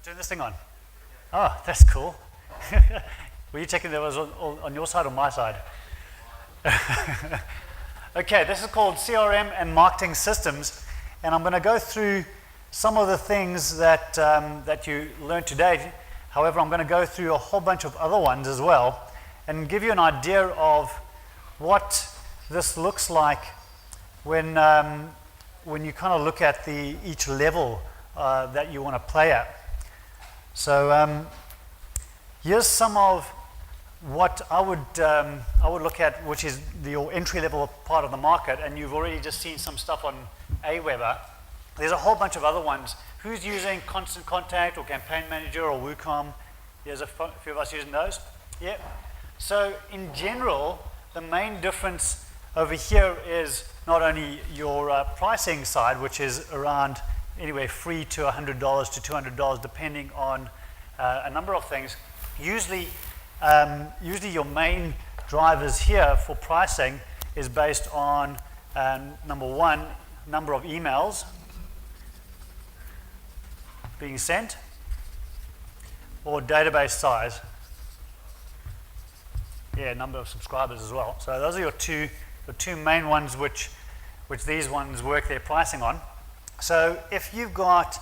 Turn this thing on. Oh, that's cool. Were you checking that was on your side or my side? Okay, this is called CRM and Marketing Systems, and I'm going to go through some of the things that, that you learned today. However, I'm going to go through a whole bunch of other ones as well and give you an idea of what this looks like when you kind of look at each level that you want to play at. So here's some of what I would look at, which is your entry-level part of the market, and you've already just seen some stuff on Aweber. There's a whole bunch of other ones. Who's using Constant Contact or Campaign Manager or WooCom? There's a few of us using those. Yeah. So in general, the main difference over here is not only your pricing side, which is around anywhere free to $100 to $200, depending on a number of things. Usually your main drivers here for pricing is based on number one, number of emails being sent, or database size. Yeah, number of subscribers as well. So those are your two main ones which these ones work their pricing on. So if you've got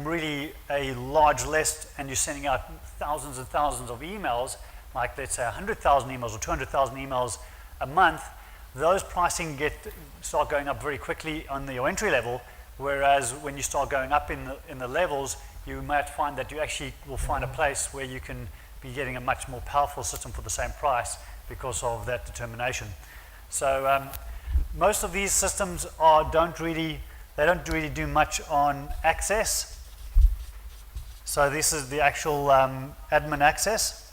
really a large list and you're sending out thousands and thousands of emails, like let's say 100,000 emails or 200,000 emails a month, those pricing start going up very quickly on your entry level, whereas when you start going up in the levels, you might find that you actually will find a place where you can be getting a much more powerful system for the same price because of that determination. So most of these systems don't really do much on access. So this is the actual admin access.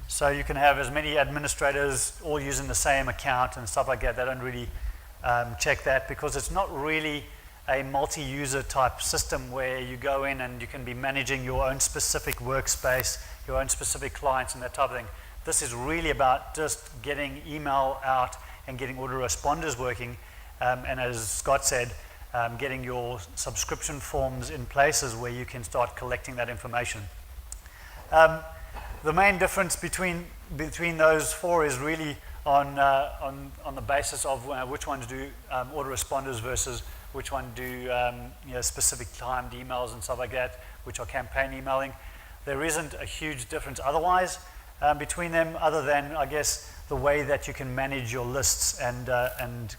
So you can have as many administrators all using the same account and stuff like that. They don't really check that because it's not really a multi-user type system where you go in and you can be managing your own specific workspace, your own specific clients and that type of thing. This is really about just getting email out and getting autoresponders working, and as Scott said, getting your subscription forms in places where you can start collecting that information. The main difference between those four is really on the basis of which ones do autoresponders versus which one do specific timed emails and stuff like that, which are campaign emailing. There isn't a huge difference otherwise between them, other than I guess the way that you can manage your lists and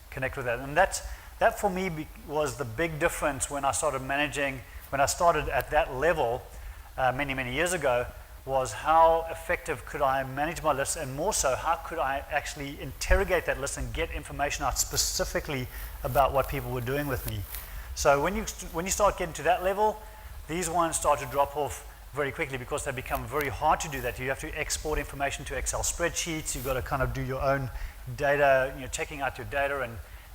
connect with that. And that for me was the big difference when I started managing, when I started at that level many years ago, was how effective could I manage my list, and more so, how could I actually interrogate that list and get information out specifically about what people were doing with me. So when you start getting to that level, these ones start to drop off very quickly because they become very hard to do that. You have to export information to Excel spreadsheets. You've got to kind of do your own data, checking out your data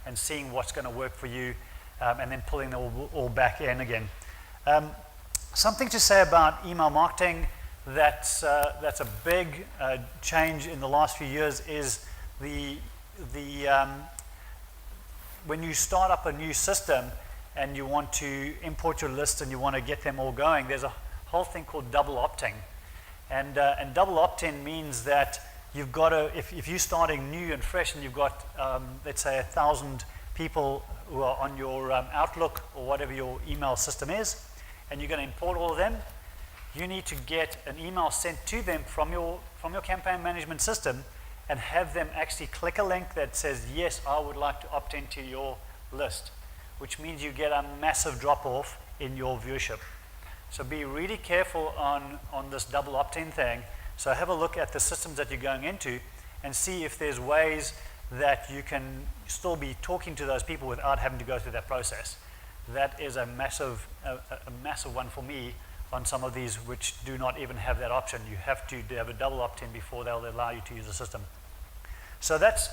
and seeing what's going to work for you, and then pulling them all back in again. Something to say about email marketing that's a big change in the last few years is when you start up a new system and you want to import your list and you want to get them all going, there's a whole thing called double opting. And double opt-in means that you've got to, if you're starting new and fresh and you've got, let's say, 1,000 people who are on your Outlook or whatever your email system is, and you're going to import all of them, you need to get an email sent to them from your campaign management system and have them actually click a link that says, yes, I would like to opt into your list, which means you get a massive drop-off in your viewership. So be really careful on this double opt-in thing. So have a look at the systems that you're going into and see if there's ways that you can still be talking to those people without having to go through that process. That is a massive one for me on some of these which do not even have that option. You have to have a double opt-in before they'll allow you to use the system. So that's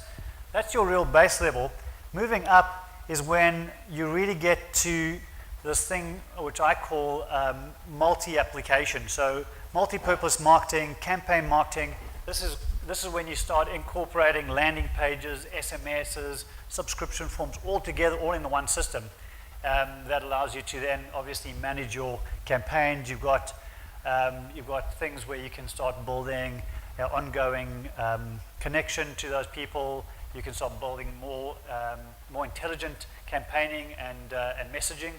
your real base level. Moving up is when you really get to this thing which I call multi-application. So multi-purpose marketing, campaign marketing. This is when you start incorporating landing pages, SMSs, subscription forms all together, all in the one system. that allows you to then obviously manage your campaigns. You've got things where you can start building ongoing connection to those people. You can start building more intelligent campaigning and messaging.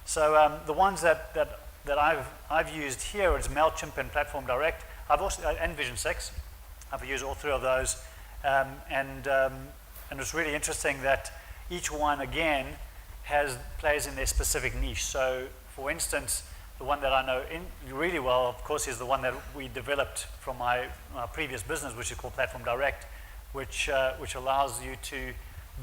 So the ones that I've used here is MailChimp and Platform Direct. I've also and Vision 6. I've used all three of those, and it's really interesting that each one again plays in their specific niche. So, for instance, the one that I know really well, of course, is the one that we developed from my previous business, which is called Platform Direct, which allows you to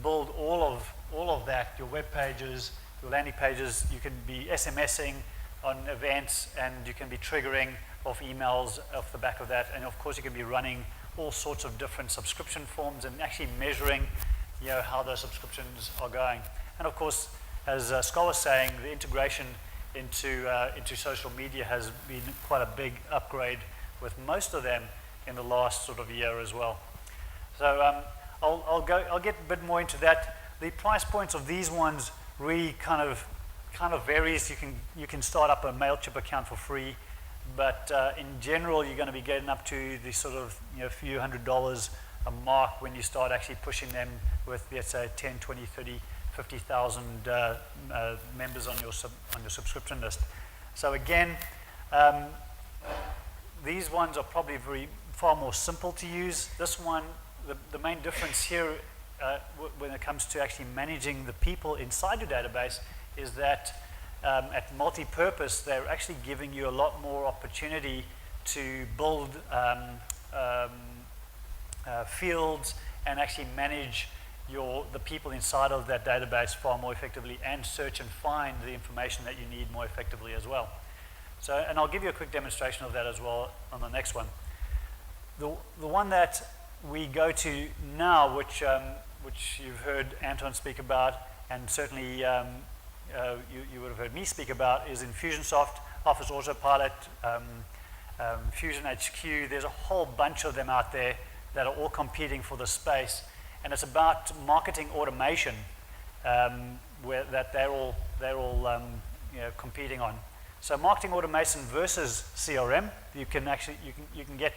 build all of that, your web pages, your landing pages. You can be SMSing on events, and you can be triggering off emails off the back of that, and of course you can be running all sorts of different subscription forms and actually measuring how those subscriptions are going. And of course, as Scott was saying, the integration into social media has been quite a big upgrade with most of them in the last sort of year as well. So I'll get a bit more into that. The price points of these ones really kind of varies. You can start up a MailChimp account for free, but in general you're going to be getting up to the sort of few $100s a mark when you start actually pushing them with, let's say, 10, 20, 30, 50,000 members on your subscription list. So again, these ones are probably far more simple to use. This one, the main difference here when it comes to actually managing the people inside your database is that at multi-purpose, they're actually giving you a lot more opportunity to build fields and actually manage the people inside of that database far more effectively, and search and find the information that you need more effectively as well. So, and I'll give you a quick demonstration of that as well on the next one. The one that we go to now, which you've heard Anton speak about, and certainly you would have heard me speak about, is Infusionsoft, Office Autopilot, Fusion HQ. There's a whole bunch of them out there that are all competing for the space, and it's about marketing automation, that they're all competing on. So marketing automation versus CRM, you can get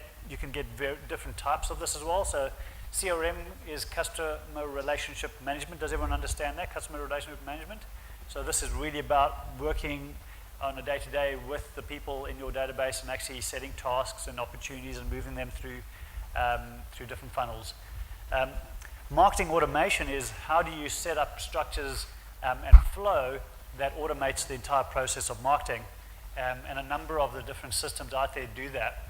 very different types of this as well. So CRM is customer relationship management. Does everyone understand that? Customer relationship management. So this is really about working on a day-to-day with the people in your database and actually setting tasks and opportunities and moving them through different funnels. Marketing automation is how do you set up structures and flow that automates the entire process of marketing, and a number of the different systems out there do that.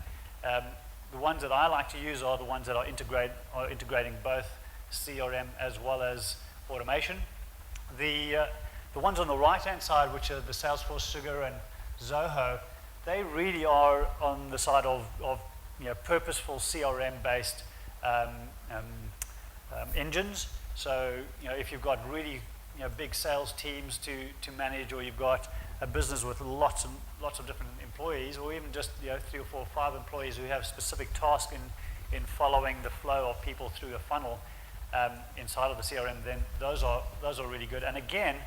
The ones that I like to use are the ones that are integrating both CRM as well as automation. The ones on the right-hand side, which are the Salesforce, Sugar, and Zoho, they really are on the side of purposeful CRM-based engines. So if you've got really big sales teams to manage, or you've got a business with lots of different employees, or even just 3 or 4 or 5 employees who have specific tasks in following the flow of people through a funnel inside of the CRM, then those are really good. And again,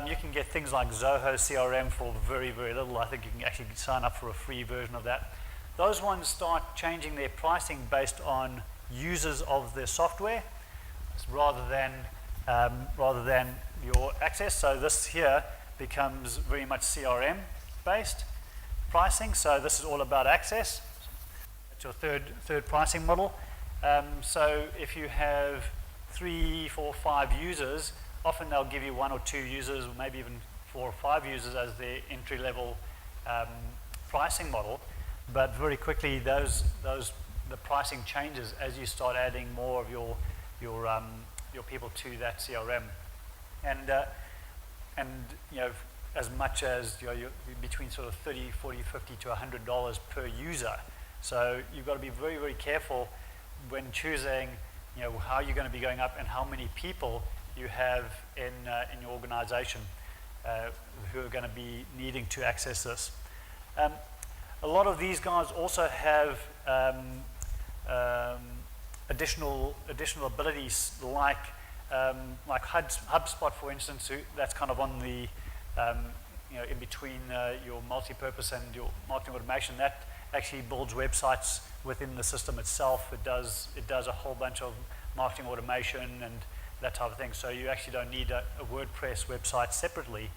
you can get things like Zoho CRM for very, very little. I think you can actually sign up for a free version of that. Those ones start changing their pricing based on users of the software rather than your access. So this here becomes very much CRM based pricing. So this is all about access. That's your third pricing model. So if you have 3, 4, 5 users, often they'll give you 1 or 2 users, or maybe even 4 or 5 users as their entry level pricing model. But very quickly, the pricing changes as you start adding more of your people to that CRM, and as much as you're between sort of $30, $40, $50 to $100 per user. So you've got to be very, very careful when choosing how you're going to be going up and how many people you have in your organization who are going to be needing to access this. A lot of these guys also have additional abilities like like HubSpot, for instance, that's kind of on the, in between your multi-purpose and your marketing automation. That actually builds websites within the system itself. It does a whole bunch of marketing automation and that type of thing. So you actually don't need a WordPress website separately.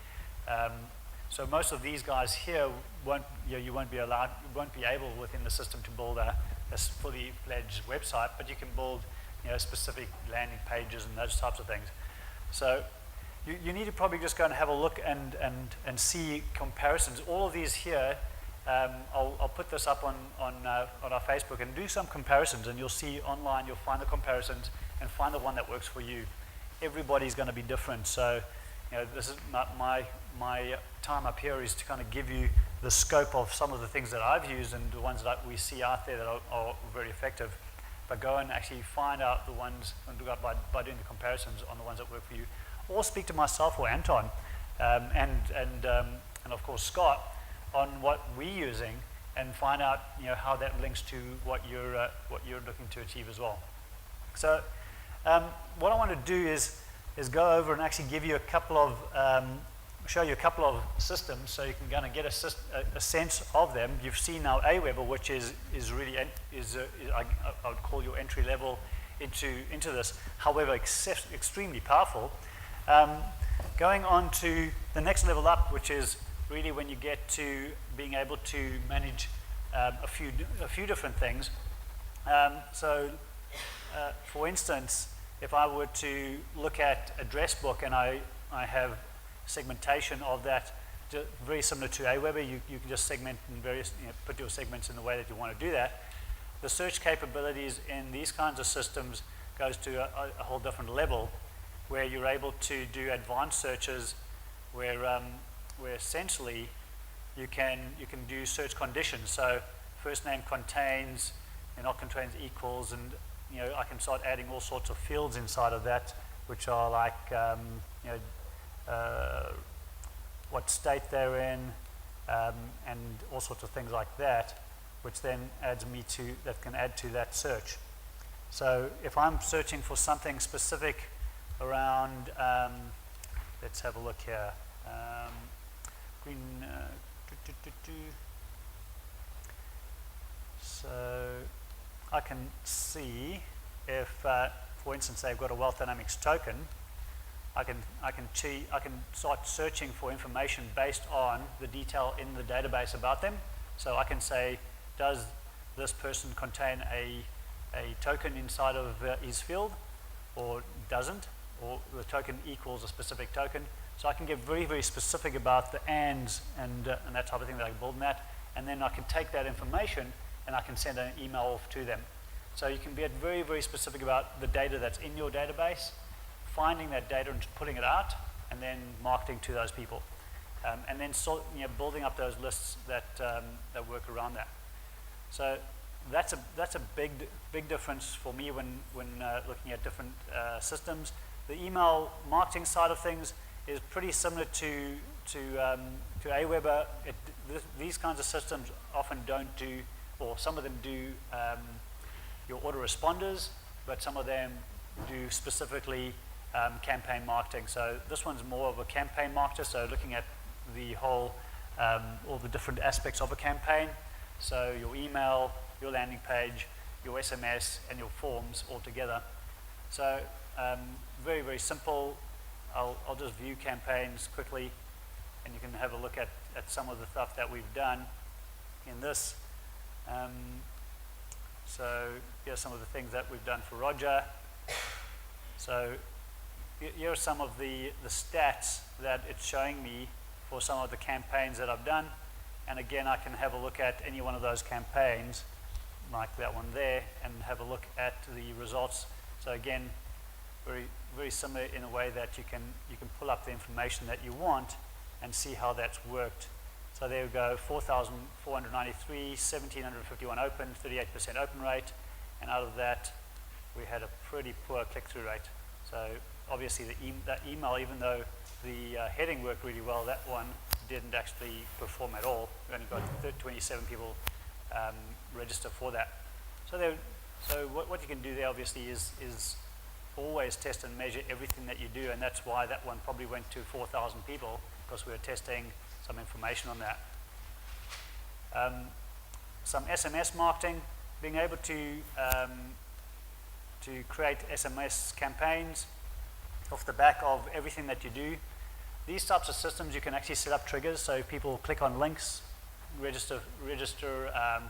So most of these guys here you won't be able within the system to build a fully fledged website, but you can build specific landing pages and those types of things. So you need to probably just go and have a look and see comparisons. All of these here, I'll put this up on our Facebook and do some comparisons, and you'll see online, you'll find the comparisons and find the one that works for you. Everybody's going to be different. So this is my time up here is to kind of give you the scope of some of the things that I've used and the ones that we see out there that are very effective. But go and actually find out the ones by doing the comparisons on the ones that work for you. Or speak to myself or Anton and of course Scott on what we're using and find out how that links to what you're looking to achieve as well. So what I want to do is go over and actually give you show you a couple of systems so you can kind of get a sense of them. You've seen now Aweber, which is really I would call your entry level into this. However, extremely powerful. Going on to the next level up, which is really when you get to being able to manage a few different things. For instance, if I were to look at address book and I have segmentation of that, very similar to Aweber, you can just segment in various, put your segments in the way that you want to do that. The search capabilities in these kinds of systems goes to a whole different level, where you're able to do advanced searches, where essentially you can do search conditions. So first name contains, not contains equals, and I can start adding all sorts of fields inside of that, which are like what state they're in, and all sorts of things like that, which then can add to that search. So if I'm searching for something specific around, let's have a look here, green, so I can see if, for instance, they've got a Wealth Dynamics token. I can start searching for information based on the detail in the database about them. So I can say, does this person contain a token inside of his field, or doesn't, or the token equals a specific token. So I can get very, very specific about the ands and that type of thing that I can build in that, and then I can take that information and I can send an email off to them. So you can get very, very specific about the data that's in your database, finding that data and putting it out, and then marketing to those people, and then building up those lists that work around that. So that's a big difference for me when looking at different systems. The email marketing side of things is pretty similar to Aweber. These kinds of systems often don't do, or some of them do your autoresponders, but some of them do specifically campaign marketing. So this one's more of a campaign marketer, so looking at the whole, all the different aspects of a campaign. So your email, your landing page, your SMS, and your forms all together. So very, very simple. I'll just view campaigns quickly, and you can have a look at some of the stuff that we've done in this. So here's some of the things that we've done for Roger. So here are some of the stats that it's showing me for some of the campaigns that I've done. And again, I can have a look at any one of those campaigns, like that one there, and have a look at the results. So again, very, very similar in a way that you can pull up the information that you want and see how that's worked. So there we go, 4,493, 1,751 open, 38% open rate, and out of that, we had a pretty poor click-through rate. So obviously that email, even though the heading worked really well, that one didn't actually perform at all. We only got 27 people register for that. So what you can do there obviously is always test and measure everything that you do, and that's why that one probably went to 4,000 people, because we were testing some information on that. Some SMS marketing, being able to create SMS campaigns off the back of everything that you do. These types of systems, you can actually set up triggers, so if people click on links, register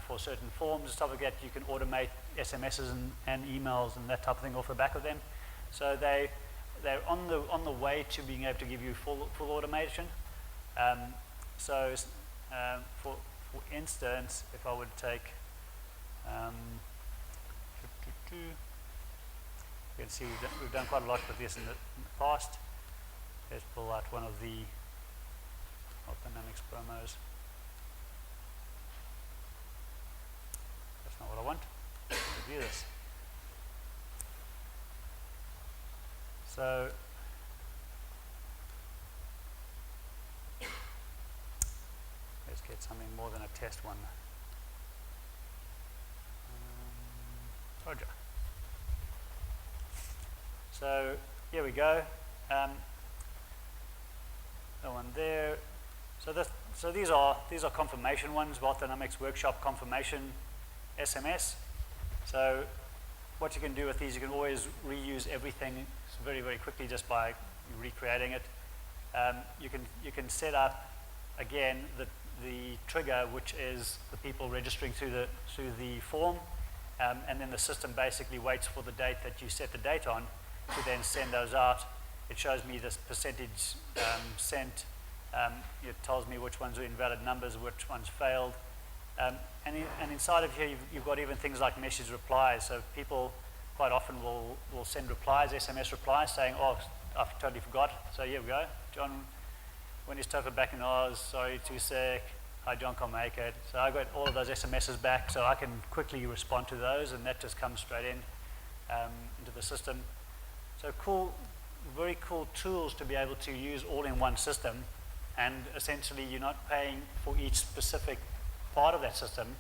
for certain forms and stuff like that, you can automate SMSs and emails and that type of thing off the back of them. So they're on the way to being able to give you full automation. For instance, if I would take, you can see we've done quite a lot with this in the past. Let's pull out one of the Dynamics promos. That's not what I want. Review this. So let's get something more than a test one. Roger. So here we go. The one there. So these are confirmation ones. Wealth Dynamics Workshop confirmation SMS. So what you can do with these, you can always reuse everything very, very quickly just by recreating it. You can set up again the trigger, which is the people registering through the form, and then the system basically waits for the date that you set the date on to then send those out. It shows me this percentage sent. It tells me which ones are invalid numbers, which ones failed. And inside of here, you've got even things like message replies. So people quite often will send replies, SMS replies, saying, oh, I totally forgot. So here we go. John, when is Topher back in Oz? Sorry, too sick. Hi, John, can't make it. So I got all of those SMSs back, so I can quickly respond to those, and that just comes straight in into the system. So cool, very cool tools to be able to use all in one system, and essentially you're not paying for each specific part of that system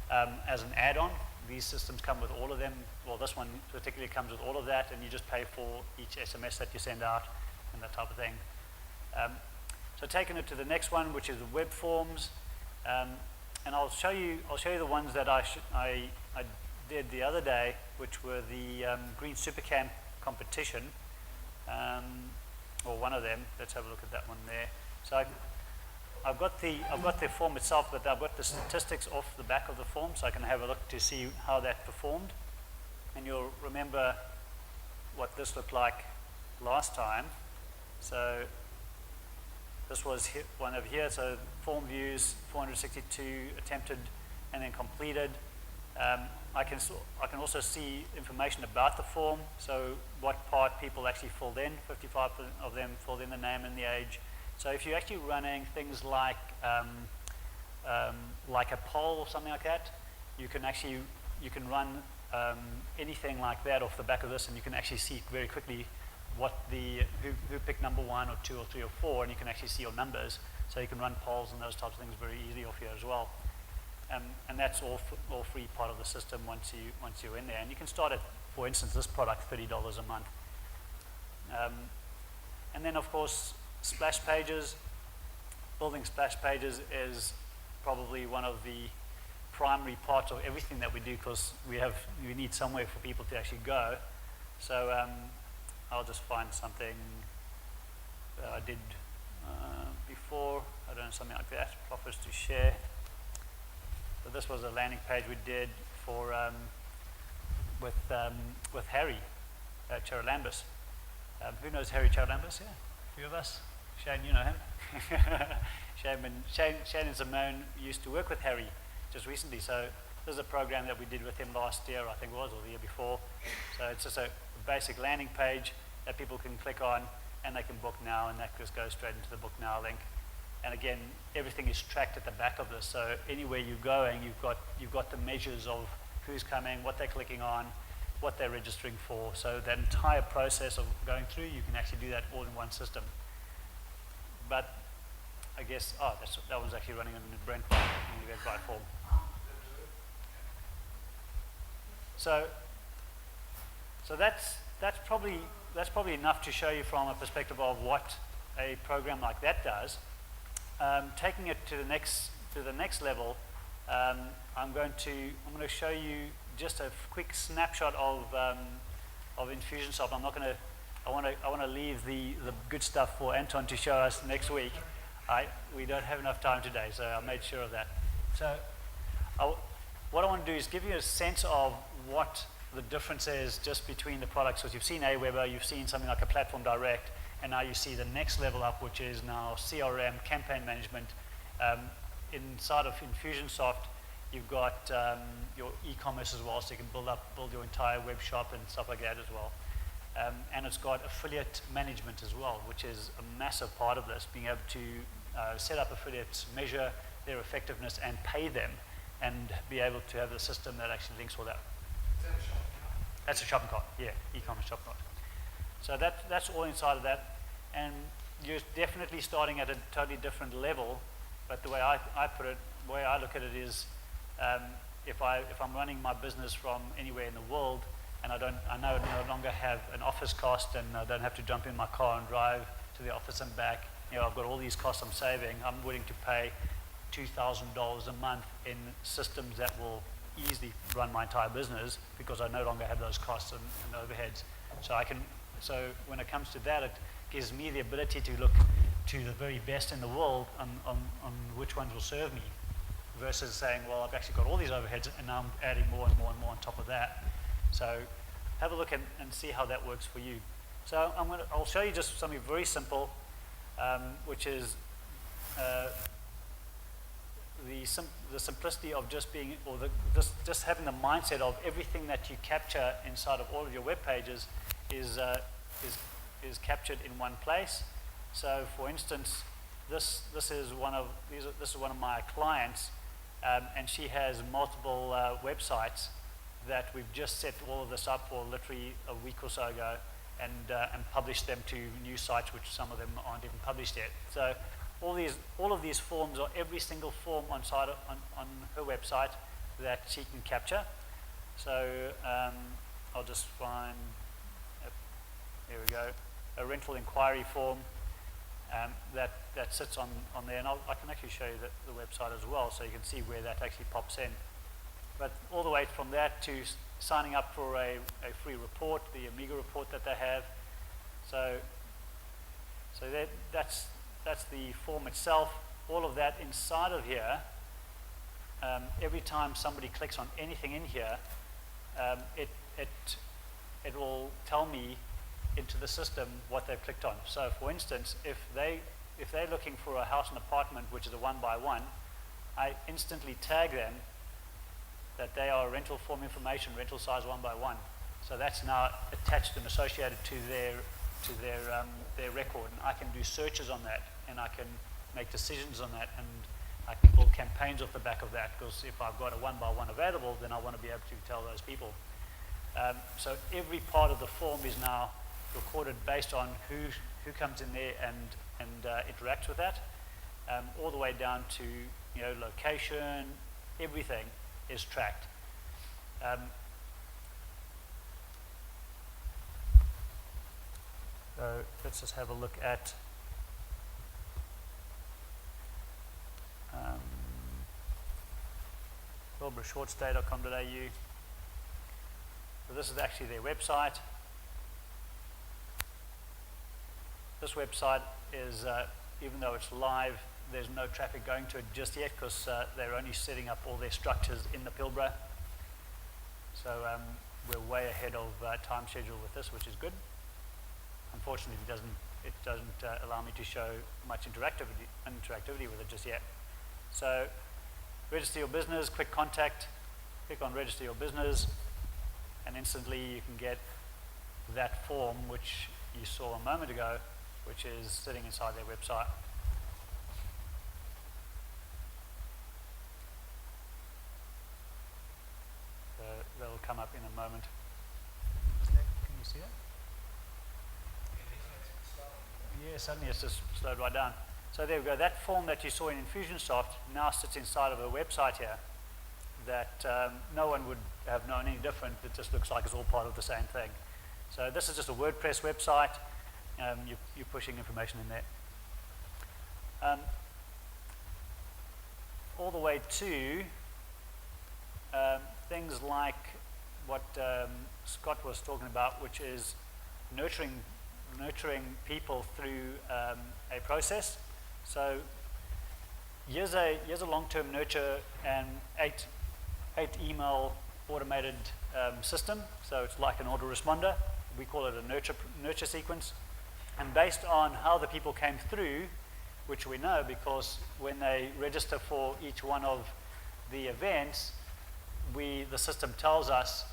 as an add-on. These systems come with all of them. Well, this one particularly comes with all of that, and you just pay for each SMS that you send out and that type of thing. So taking it to the next one, which is the web forms, and I'll show you the ones that I did the other day, which were the Green Supercamp competition, or one of them. Let's have a look at that one there. So I've got the form itself, but I've got the statistics off the back of the form, so I can have a look to see how that performed. And you'll remember what this looked like last time. So this was one over here. So form views, 462 attempted and then completed. I can also see information about the form, so what part people actually filled in. 55% of them filled in the name and the age. So if you're actually running things like a poll or something like that, you can run anything like that off the back of this, and you can actually see very quickly what who picked number 1 or 2 or 3 or 4, and you can actually see your numbers. So you can run polls and those types of things very easily off here as well. And that's all free part of the system once you're in there. And you can start at, for instance, this product, $30 a month. And then of course, splash pages. Building splash pages is probably one of the primary parts of everything that we do, because we need somewhere for people to actually go. So I'll just find something that I did before. I don't know, something like that. Profits to share. So this was a landing page we did for with Harry Charalambous. Who knows Harry Charalambous? Yeah, a few of us. Shane, you know him. Shane and Simone used to work with Harry just recently. So this is a program that we did with him last year, I think it was, or the year before. So it's just a basic landing page that people can click on, and they can book now, and that just goes straight into the book now link. And again, everything is tracked at the back of this. So anywhere you're going, you've got the measures of who's coming, what they're clicking on, what they're registering for. So that entire process of going through, you can actually do that all in one system. But I guess, that one's actually running in the Brent by form. So that's probably enough to show you from a perspective of what a program like that does. Taking it to the next level, I'm going to show you just a quick snapshot of Infusionsoft. I want to leave the good stuff for Anton to show us next week. We don't have enough time today, so I made sure of that. So what I want to do is give you a sense of what the difference is just between the products. Because you've seen Aweber, you've seen something like a Platform Direct, and now you see the next level up, which is now CRM, campaign management. Inside of Infusionsoft, you've got your e-commerce as well, so you can build your entire web shop and stuff like that as well. And it's got affiliate management as well, which is a massive part of this, being able to set up affiliates, measure their effectiveness, and pay them, and be able to have a system that actually links all that. That's a shopping cart, yeah, e-commerce shopping cart. So that's all inside of that, and you're definitely starting at a totally different level. But the way I put it, the way I look at it is, if I'm running my business from anywhere in the world, and I no longer have an office cost, and I don't have to jump in my car and drive to the office and back. I've got all these costs I'm saving. I'm willing to pay $2,000 a month in systems that will easily run my entire business, because I no longer have those costs and overheads. So when it comes to that, it gives me the ability to look to the very best in the world on which ones will serve me, versus saying, well, I've actually got all these overheads and now I'm adding more and more and more on top of that. So have a look and see how that works for you. So I'll show you just something very simple, which is the simplicity of just being, or just having the mindset of everything that you capture inside of all of your web pages is captured in one place. So, for instance, this is one of my clients, and she has multiple websites that we've just set all of this up for literally a week or so ago, and published them to new sites, which some of them aren't even published yet. So all of these forms are every single form on her website that she can capture. So I'll just find, here we go, a rental inquiry form that sits on there, and I can actually show you the website as well, so you can see where that actually pops in. But all the way from that to signing up for a free report, the Amiga report that they have. So that's the form itself. All of that inside of here, every time somebody clicks on anything in here, it will tell me into the system what they've clicked on. So for instance, if they're looking for a house and apartment, which is a 1x1, I instantly tag them that they are rental form information, rental size 1x1. So that's now attached and associated to their record, and I can do searches on that, and I can make decisions on that, and I can build campaigns off the back of that, because if I've got a 1x1 available, then I want to be able to tell those people. So every part of the form is now recorded based on who comes in there and interacts with that, all the way down to location. Everything is tracked. So let's just have a look at pilbarashortstay.com.au. So this is actually their website. This website is, even though it's live, there's no traffic going to it just yet, because they're only setting up all their structures in the Pilbara. So we're way ahead of time schedule with this, which is good. Unfortunately, it doesn't allow me to show much interactivity with it just yet. So register your business, quick contact, click on register your business, and instantly you can get that form which you saw a moment ago, which is sitting inside their website. So that'll come up in a moment. Can you see that? Yeah, suddenly it's just slowed right down. So there we go. That form that you saw in Infusionsoft now sits inside of a website here that no one would have known any different. It just looks like it's all part of the same thing. So this is just a WordPress website. You're pushing information in there. All the way to things like what Scott was talking about, which is nurturing people through a process. So here's a long-term nurture and eight email automated system. So it's like an autoresponder. We call it a nurture sequence. And based on how the people came through, which we know because when they register for each one of the events, the system tells us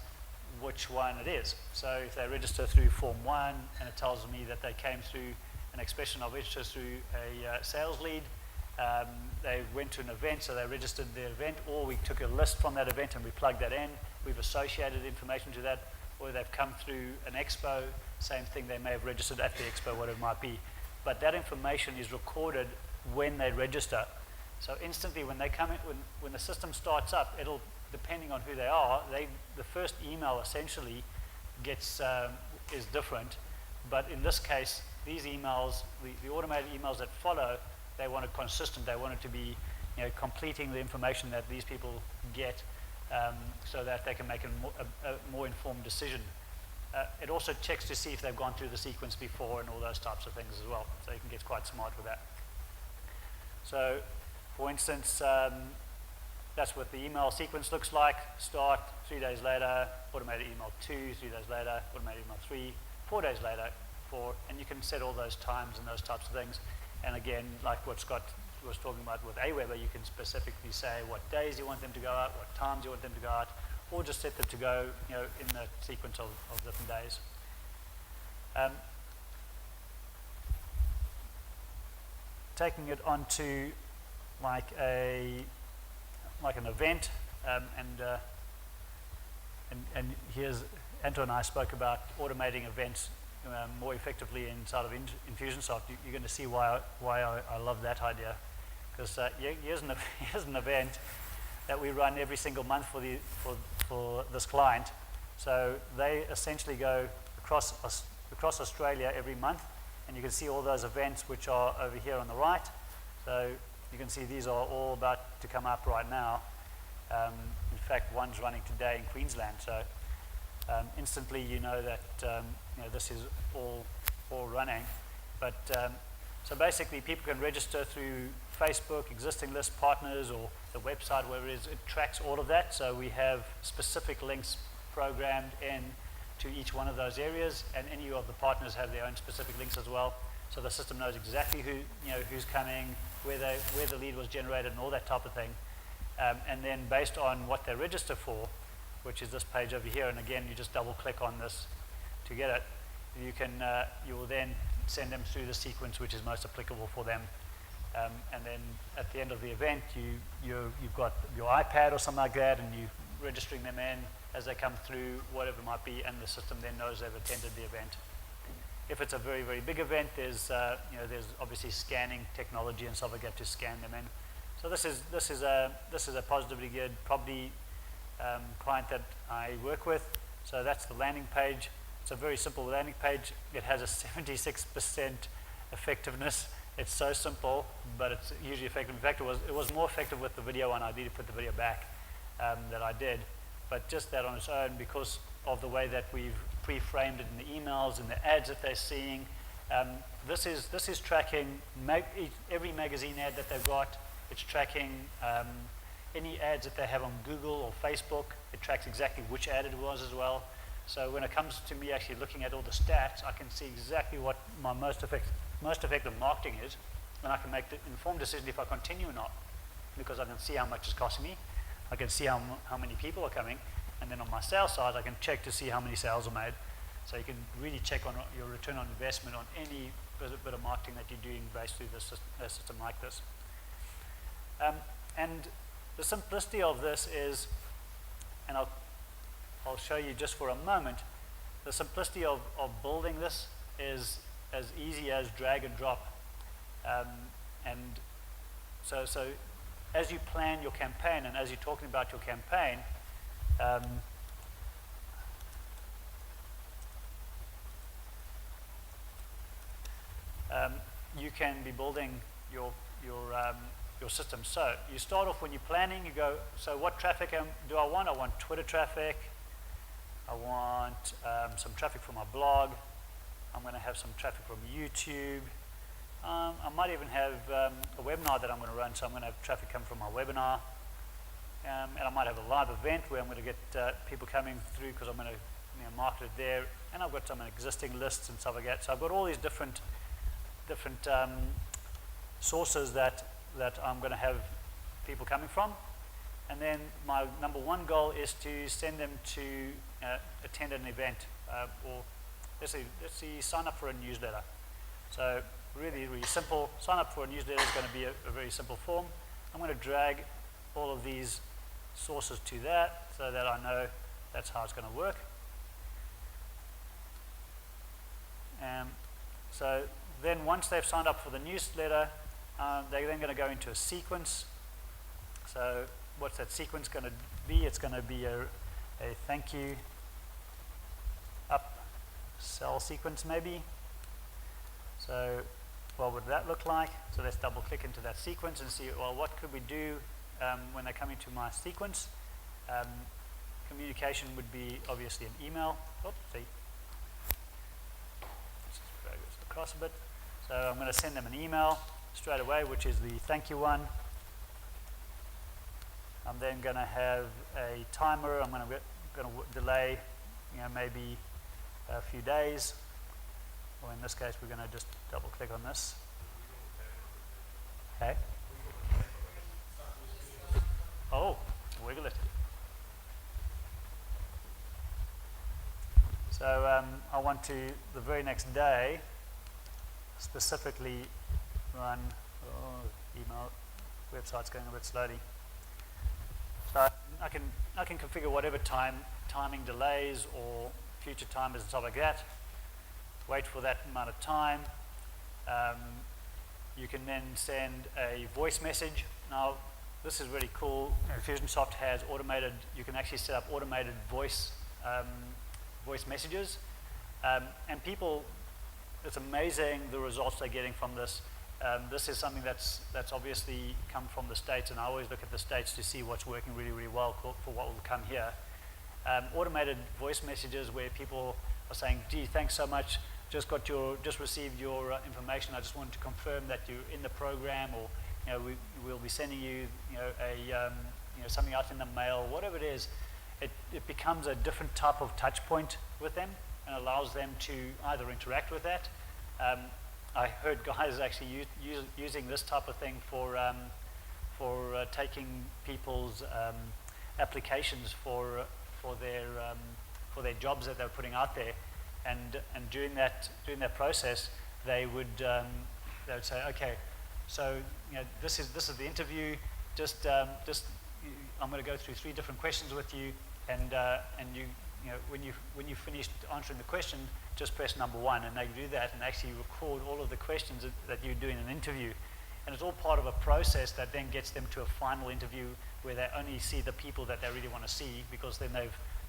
which one it is. So if they register through Form 1 and it tells me that they came through an expression of interest through a sales lead, they went to an event, so they registered their event, or we took a list from that event and we plugged that in. We've associated information to that, or they've come through an expo, same thing, they may have registered at the expo, whatever it might be. But that information is recorded when they register. So instantly when they come in, when the system starts up, it'll, depending on who they are, the first email essentially gets is different. But in this case, these emails, the automated emails that follow, they want it consistent. They want it to be, completing the information that these people get, so that they can make a more informed decision. It also checks to see if they've gone through the sequence before and all those types of things as well. So you can get quite smart with that. So, for instance, that's what the email sequence looks like. Start, 3 days later, automated email 2, 3 days later, automated email 3, 4 days later, 4, and you can set all those times and those types of things. And again, like what Scott was talking about with Aweber, you can specifically say what days you want them to go out, what times you want them to go out, or just set them to go, in the sequence of different days. Taking it onto like an event, and here's Anton and I spoke about automating events more effectively inside of Infusionsoft. You're going to see why I love that idea, because here's an event that we run every single month for this client. So they essentially go across Australia every month, and you can see all those events which are over here on the right. So you can see these are all about to come up right now. In fact, one's running today in Queensland. So instantly you know that this is all running. But so basically people can register through Facebook, existing list partners, or the website, wherever it is. It tracks all of that. So we have specific links programmed in to each one of those areas, and any of the partners have their own specific links as well. So the system knows exactly who's coming, where the lead was generated, and all that type of thing. And then based on what they register for, which is this page over here, and again you just double click on this to get it, you will then send them through the sequence which is most applicable for them. And then at the end of the event, you've got your iPad or something like that, and you're registering them in as they come through, whatever it might be, and the system then knows they've attended the event. If it's a very, very big event, there's obviously scanning technology and stuff like that to scan them in. So this is a positively geared probably client that I work with. So that's the landing page. It's a very simple landing page. It has a 76% effectiveness. It's so simple, but it's usually effective. In fact, it was more effective with the video one. I need to put the video back that I did. But just that on its own, because of the way that we've pre-framed it in the emails and the ads that they're seeing, this is tracking every magazine ad that they've got. It's tracking any ads that they have on Google or Facebook. It tracks exactly which ad it was as well. So when it comes to me actually looking at all the stats, I can see exactly what my most effective marketing is, and I can make the informed decision if I continue or not, because I can see how much it's costing me. I can see how many people are coming, and then on my sales side, I can check to see how many sales are made. So you can really check on your return on investment on any bit of marketing that you're doing based through a system like this. And the simplicity of this is, and I'll show you just for a moment, the simplicity of building this is as easy as drag and drop. And so as you plan your campaign and as you're talking about your campaign, you can be building your system. So you start off when you're planning, you go, so what traffic do I want? I want Twitter traffic. I want some traffic from my blog. I'm going to have some traffic from YouTube. I might even have a webinar that I'm going to run, so I'm going to have traffic come from my webinar. And I might have a live event where I'm going to get people coming through because I'm going to market it there. And I've got some existing lists and stuff like that. So I've got all these different sources that I'm going to have people coming from. And then my number one goal is to send them to attend an event, or let's see, sign up for a newsletter. So really, really simple. Sign up for a newsletter is going to be a very simple form. I'm going to drag all of these sources to that so that I know that's how it's going to work. So then once they've signed up for the newsletter, they're then going to go into a sequence. So what's that sequence going to be? It's going to be a thank you upsell sequence maybe. So what would that look like? So let's double click into that sequence and see, well, what could we do when they come into my sequence? Communication would be obviously an email. Oops, see. Let's just drag this across a bit. So I'm going to send them an email straight away, which is the thank you one. I'm then going to have a timer. I'm going to delay, maybe a few days. Or in this case, we're going to just double click on this. Okay. Oh, wiggle it. So I want to, the very next day, specifically run, email, website's going a bit slowly. So I can configure whatever timing delays or future timers and stuff like that. Wait for that amount of time. You can then send a voice message. Now, this is really cool. Infusionsoft has automated, you can actually set up automated voice messages. And people, it's amazing the results they're getting from this. This is something that's obviously come from the States, and I always look at the States to see what's working really, really well for what will come here. Automated voice messages where people are saying, gee, thanks so much, just received your information. I just wanted to confirm that you're in the program, or we'll be sending you something out in the mail, whatever it is. It becomes a different type of touch point with them and allows them to either interact with that. I heard guys actually using this type of thing for taking people's applications for their jobs that they're putting out there, and during that process, they would say, okay, so this is the interview. I'm going to go through 3 different questions with you, and when you finished answering the question, just press number 1, and they do that and actually record all of the questions that you do in an interview. And it's all part of a process that then gets them to a final interview where they only see the people that they really want to see, because then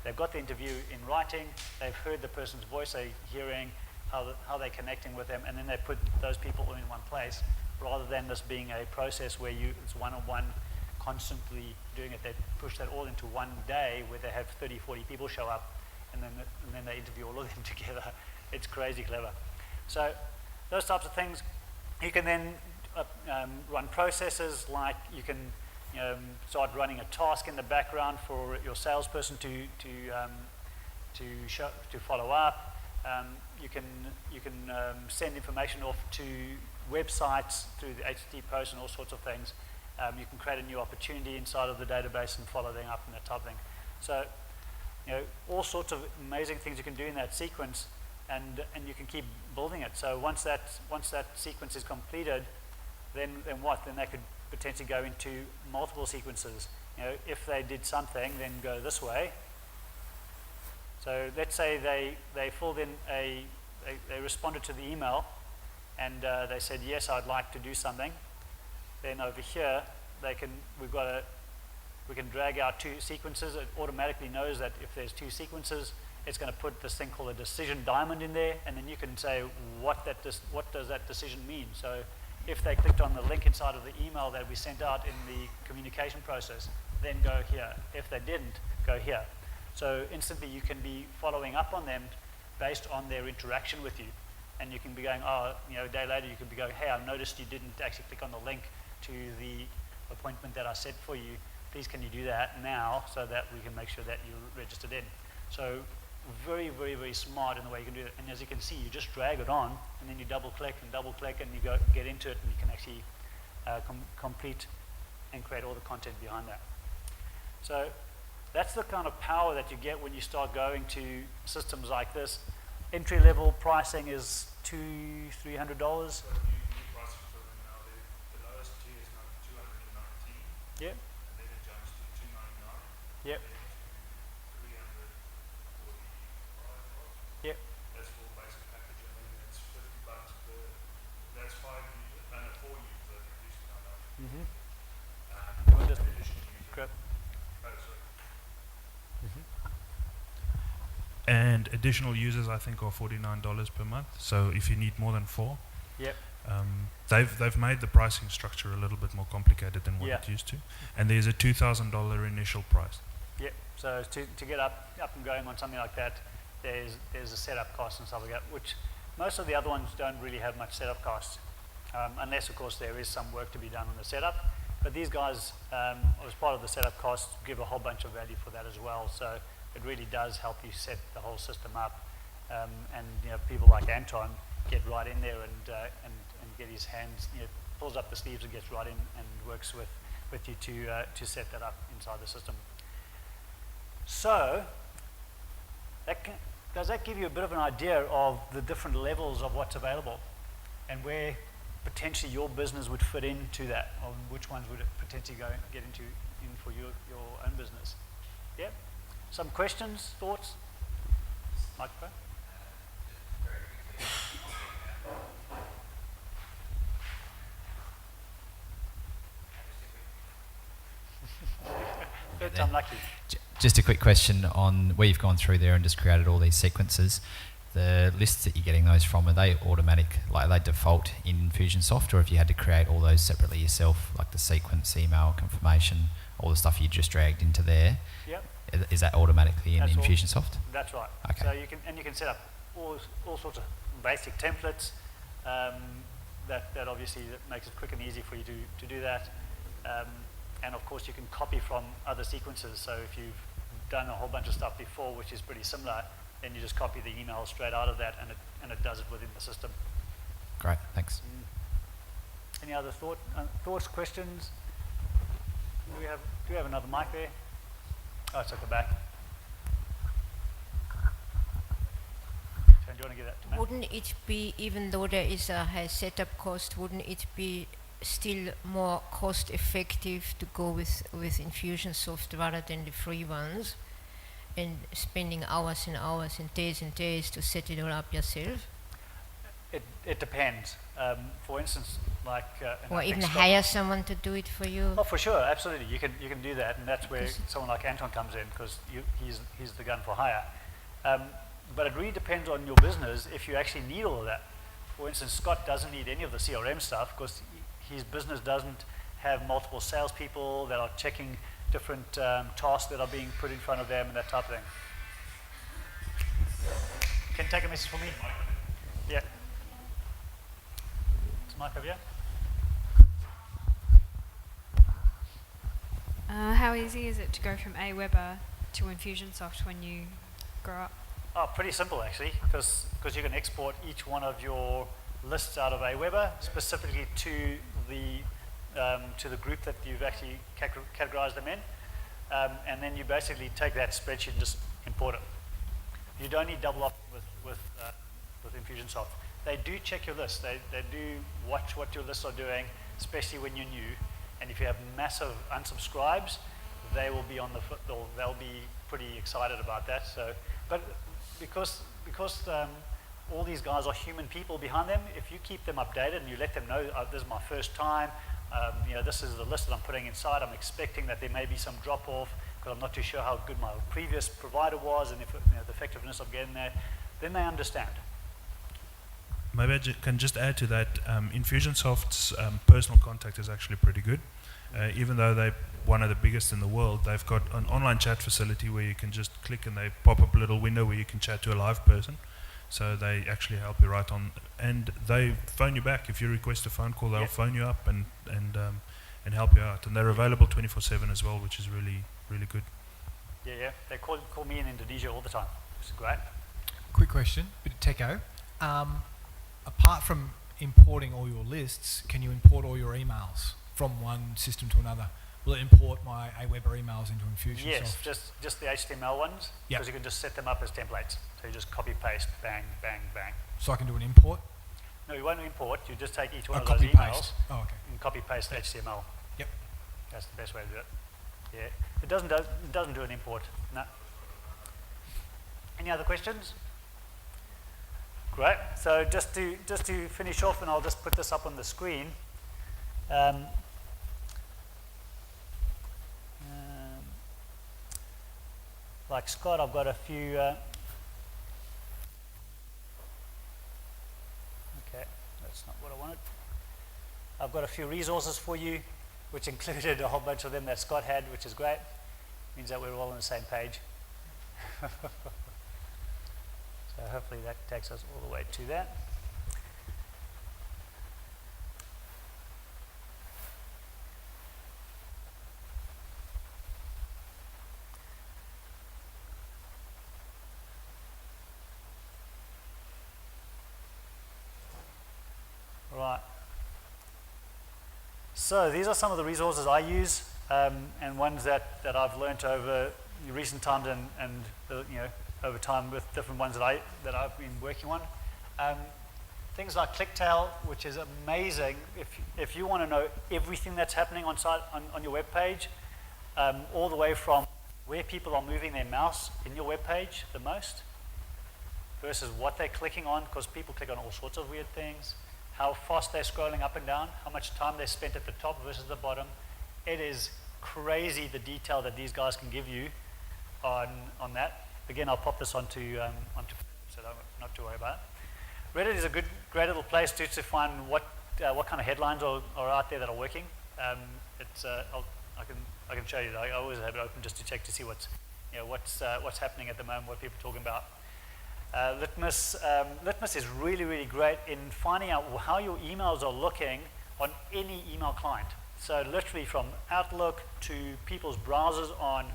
they've got the interview in writing, they've heard the person's voice, they're hearing how they're connecting with them, and then they put those people all in one place, rather than this being a process where it's one-on-one, constantly doing it. They push that all into one day where they have 30, 40 people show up, and then they interview all of them together. It's crazy clever. So those types of things. You can then run processes like you can start running a task in the background for your salesperson to follow up. You can send information off to websites through the HTTP post and all sorts of things. You can create a new opportunity inside of the database and follow them up and that type of thing. So, all sorts of amazing things you can do in that sequence, and you can keep building it. So once that sequence is completed, then what? Then they could potentially go into multiple sequences. If they did something, then go this way. So let's say they filled in they responded to the email, and they said, yes, I'd like to do something. Then over here, we've got We can drag out 2 sequences. It automatically knows that if there's 2 sequences, it's going to put this thing called a decision diamond in there, and then you can say what does that decision mean. So if they clicked on the link inside of the email that we sent out in the communication process, then go here. If they didn't, go here. So instantly you can be following up on them based on their interaction with you. And you can be going, a day later you can be going, hey, I noticed you didn't actually click on the link to the appointment that I set for you. Please can you do that now so that we can make sure that you're registered in. So very, very, very smart in the way you can do it. And as you can see, you just drag it on, and then you double click, and you get into it, and you can actually complete and create all the content behind that. So that's the kind of power that you get when you start going to systems like this. Entry-level pricing is $200-300. So new pricing for them now, the lowest tier is now $219. Yep. And then it jumps to $299. Yep. And then to $345. Yep. That's full basic package, and then it's $50 per. That's 5 users, and 4 users that reduced now. Mm-hmm. Additional users. Correct. Oh, sorry. Mm-hmm. And additional users, I think, are $49 per month. So if you need more than 4, Yep. they've made the pricing structure a little bit more complicated than what Yeah. it used to. And there's a $2,000 initial price. Yep. So to get up and going on something like that, there's a setup cost and stuff like that, which most of the other ones don't really have much setup costs, unless of course there is some work to be done on the setup. But these guys, as part of the setup costs, give a whole bunch of value for that as well. So it really does help you set the whole system up, and people like Anton get right in there and get his hands, pulls up the sleeves and gets right in and works with you to set that up inside the system. So does that give you a bit of an idea of the different levels of what's available and where potentially your business would fit into that, or which ones would it potentially get in for your own business? Yeah? Some questions, thoughts? Microphone? Third time lucky. Just a quick question on where you've gone through there and just created all these sequences. The lists that you're getting those from, are they automatic, like are they default in Infusionsoft, or have you had to create all those separately yourself, like the sequence, email, confirmation, all the stuff you just dragged into there? Yep. Is that automatically in That's all. Infusionsoft? That's right. Okay. So you can set up all sorts of basic templates that obviously that makes it quick and easy for you to do that. And of course you can copy from other sequences. So if you've done a whole bunch of stuff before which is pretty similar, then you just copy the email straight out of that, and it does it within the system. Great, thanks. Any other thoughts, questions? Do we have another mic there? Oh, it's at the back. So do you want to give that to Matt? Wouldn't it be, even though there is a high setup cost, wouldn't it be still more cost effective to go with Infusionsoft rather than the free ones, and spending hours and hours and days to set it all up yourself? It depends. For instance, like Or even hire someone to do it for you? Oh, for sure, absolutely. You can do that, and that's where someone like Anton comes in, because he's the gun for hire. But it really depends on your business if you actually need all of that. For instance, Scott doesn't need any of the CRM stuff because his business doesn't have multiple salespeople that are checking different tasks that are being put in front of them and that type of thing. Can you take a message for me? Yeah. Is Mike over here? How easy is it to go from Aweber to Infusionsoft when you grow up? Oh, pretty simple actually, because you can export each one of your lists out of Aweber specifically to the group that you've actually categorized them in, and then you basically take that spreadsheet and just import it. You don't need double opt with Infusionsoft. They do check your list. They do watch what your lists are doing, especially when you're new. And if you have massive unsubscribes, they will be they'll be pretty excited about that. So, but because all these guys are human people behind them, if you keep them updated and you let them know, this is my first time, This is the list that I'm putting inside. I'm expecting that there may be some drop off because I'm not too sure how good my previous provider was and if the effectiveness of getting there. Then they understand. Maybe I can just add to that. Infusionsoft's personal contact is actually pretty good. Even though they're one of the biggest in the world, they've got an online chat facility where you can just click and they pop up a little window where you can chat to a live person. So they actually help you right on, and they phone you back if you request a phone call. They'll phone you up and help you out, and they're available 24/7 as well, which is really good. Yeah. They call me in Indonesia all the time, which is great. Quick question, bit of techo. Apart from importing all your lists, can you import all your emails from one system to another? Will it import my Aweber emails into Infusionsoft? Yes, just the HTML ones, because you can just set them up as templates. So you just copy paste, bang, bang, bang. So I can do an import? No, you won't import. You just take each one of Copy those emails paste. Oh, okay. and copy paste HTML. Yep. That's the best way to do it. Yeah, it doesn't do an import. No. Any other questions? Great. So just to finish off, and I'll just put this up on the screen. Like Scott, I've got a few. Okay, that's not what I wanted. I've got a few resources for you, which included a whole bunch of them that Scott had, which is great. Means that we're all on the same page. So hopefully that takes us all the way to that. Right. So these are some of the resources I use, and ones that I've learnt over recent times and over time with different ones that I've been working on. Things like ClickTail, which is amazing. If you want to know everything that's happening on your web page, all the way from where people are moving their mouse in your web page the most versus what they're clicking on, because people click on all sorts of weird things, how fast they're scrolling up and down, how much time they spent at the top versus the bottom. It is crazy the detail that these guys can give you on that. Again, I'll pop this onto so not to worry about it. Reddit is a great little place to find what kind of headlines are out there that are working. I can show you. I always have it open just to check to see what's happening at the moment, what people are talking about. Litmus is really great in finding out how your emails are looking on any email client. So literally from Outlook to people's browsers on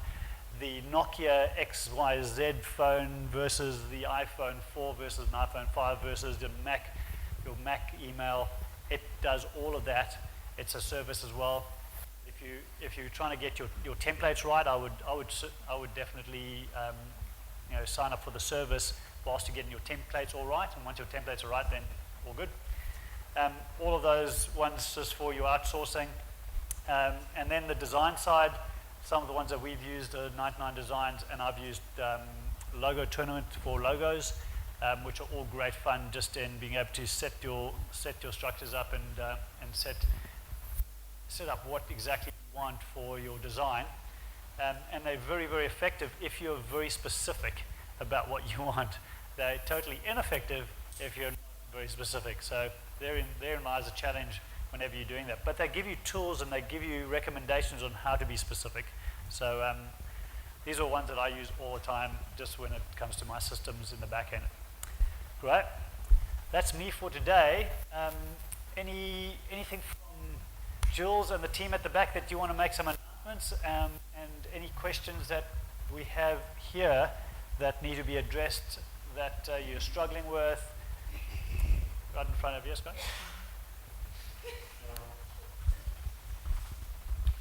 the Nokia XYZ phone versus the iPhone 4 versus an iPhone 5 versus your Mac email. It does all of that. It's a service as well. If you're trying to get your templates right, I would definitely sign up for the service whilst you're getting your templates all right. And once your templates are right, then all good. All of those ones just for your outsourcing. And then the design side, some of the ones that we've used are 99 Designs, and I've used Logo Tournament for logos, which are all great fun just in being able to set your structures up and set up what exactly you want for your design. And they're very effective if you're very specific about what you want. They're totally ineffective if you're not very specific. So therein lies a challenge whenever you're doing that. But they give you tools and they give you recommendations on how to be specific. So these are ones that I use all the time just when it comes to my systems in the back end. Great. That's me for today. Anything from Jules and the team at the back that you want to make some announcements, and any questions that we have here that need to be addressed that you're struggling with? Right in front of you, Scott.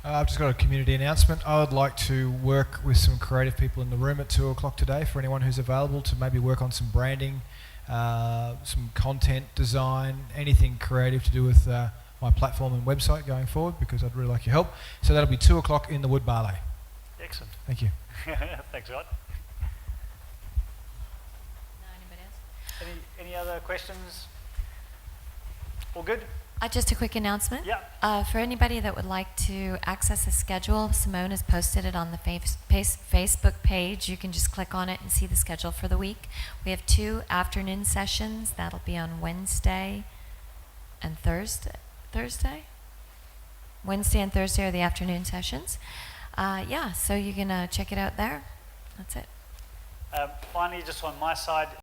I've just got a community announcement. I would like to work with some creative people in the room at 2 o'clock today for anyone who's available to maybe work on some branding, some content design, anything creative to do with my platform and website going forward, because I'd really like your help. So that'll be 2 o'clock in the Wood Barley. Excellent. Thank you. Thanks, Scott. No, anybody else? Any other questions? All good? Just a quick announcement. Yeah. For anybody that would like to access the schedule, Simone has posted it on the Facebook page. You can just click on it and see the schedule for the week. We have 2 afternoon sessions. That'll be on Wednesday and Thursday. Wednesday and Thursday are the afternoon sessions. So you can check it out there. That's it. Finally, just on my side,